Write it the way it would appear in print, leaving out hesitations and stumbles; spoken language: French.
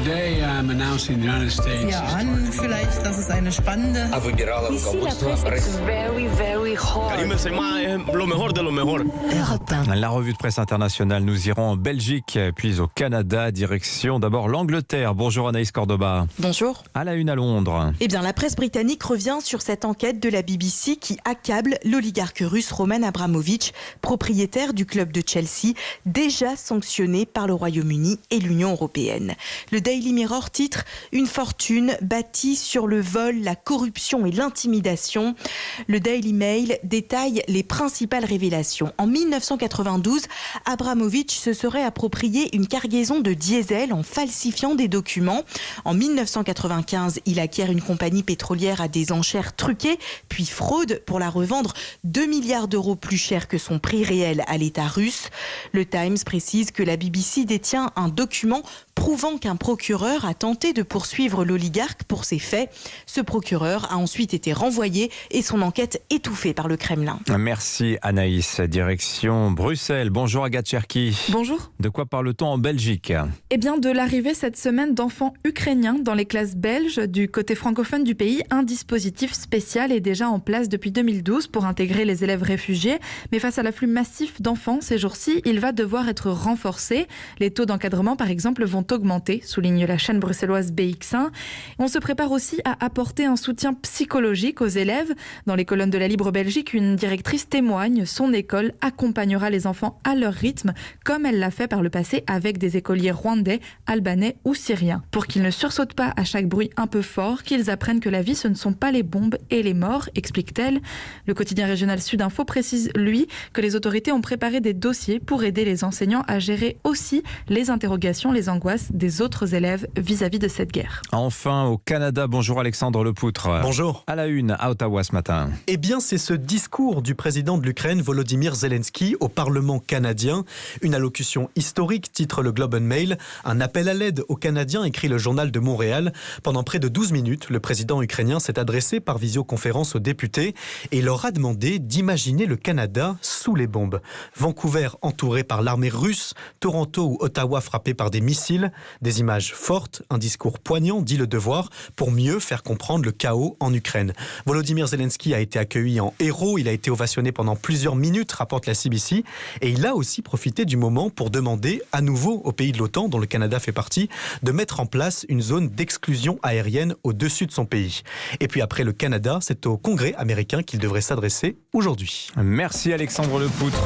Today I'm announcing the United States. Ja, an, vielleicht, das ist eine spannende. Very, very hot. La revue de presse internationale, nous irons en Belgique, puis au Canada, direction d'abord l'Angleterre. Bonjour Anaïs Cordoba. Bonjour. À la une à Londres. Eh bien, la presse britannique revient sur cette enquête de la BBC qui accable l'oligarque russe Roman Abramovich, propriétaire du club de Chelsea, déjà sanctionné par le Royaume-Uni et l'Union européenne. Le Daily Mirror titre « Une fortune bâtie sur le vol, la corruption et l'intimidation ». Le Daily Mail détaille les principales révélations. En 1992, Abramovich se serait approprié une cargaison de diesel en falsifiant des documents. En 1995, il acquiert une compagnie pétrolière à des enchères truquées, puis fraude pour la revendre 2 milliards d'euros plus cher que son prix réel à l'État russe. Le Times précise que la BBC détient un document prouvant qu'un procureur a tenté de poursuivre l'oligarque pour ces faits. Ce procureur a ensuite été renvoyé et son enquête étouffée par le Kremlin. Merci Anaïs. Direction Bruxelles. Bonjour Agathe Cherki. Bonjour. De quoi parle-t-on en Belgique ? Eh bien, de l'arrivée cette semaine d'enfants ukrainiens dans les classes belges. Du côté francophone du pays, un dispositif spécial est déjà en place depuis 2012 pour intégrer les élèves réfugiés. Mais face à l'afflux massif d'enfants ces jours-ci, il va devoir être renforcé. Les taux d'encadrement, par exemple, vont augmenter, souligne la chaîne bruxelloise BX1. On se prépare aussi à apporter un soutien psychologique aux élèves. Dans les colonnes de la Libre Belgique, une directrice témoigne, son école accompagnera les enfants à leur rythme, comme elle l'a fait par le passé avec des écoliers rwandais, albanais ou syriens. Pour qu'ils ne sursautent pas à chaque bruit un peu fort, qu'ils apprennent que la vie, ce ne sont pas les bombes et les morts, explique-t-elle. Le quotidien régional Sud Info précise, lui, que les autorités ont préparé des dossiers pour aider les enseignants à gérer aussi les interrogations, les angoisses des autres élèves vis-à-vis de cette guerre. Enfin, au Canada, bonjour Alexandre Lepoutre. Bonjour. À la une, à Ottawa ce matin. Eh bien, c'est ce discours du président de l'Ukraine, Volodymyr Zelensky, au Parlement canadien. Une allocution historique, titre le Globe and Mail. Un appel à l'aide aux Canadiens, écrit le Journal de Montréal. Pendant près de 12 minutes, le président ukrainien s'est adressé par visioconférence aux députés et leur a demandé d'imaginer le Canada sous les bombes. Vancouver entouré par l'armée russe, Toronto ou Ottawa frappé par des missiles. Des images fortes, un discours poignant, dit Le Devoir, pour mieux faire comprendre le chaos en Ukraine. Volodymyr Zelensky a été accueilli en héros, il a été ovationné pendant plusieurs minutes, rapporte la CBC, et il a aussi profité du moment pour demander à nouveau aux pays de l'OTAN, dont le Canada fait partie, de mettre en place une zone d'exclusion aérienne au-dessus de son pays. Et puis après le Canada, c'est au Congrès américain qu'il devrait s'adresser aujourd'hui. Merci Alexandre Lepoutre.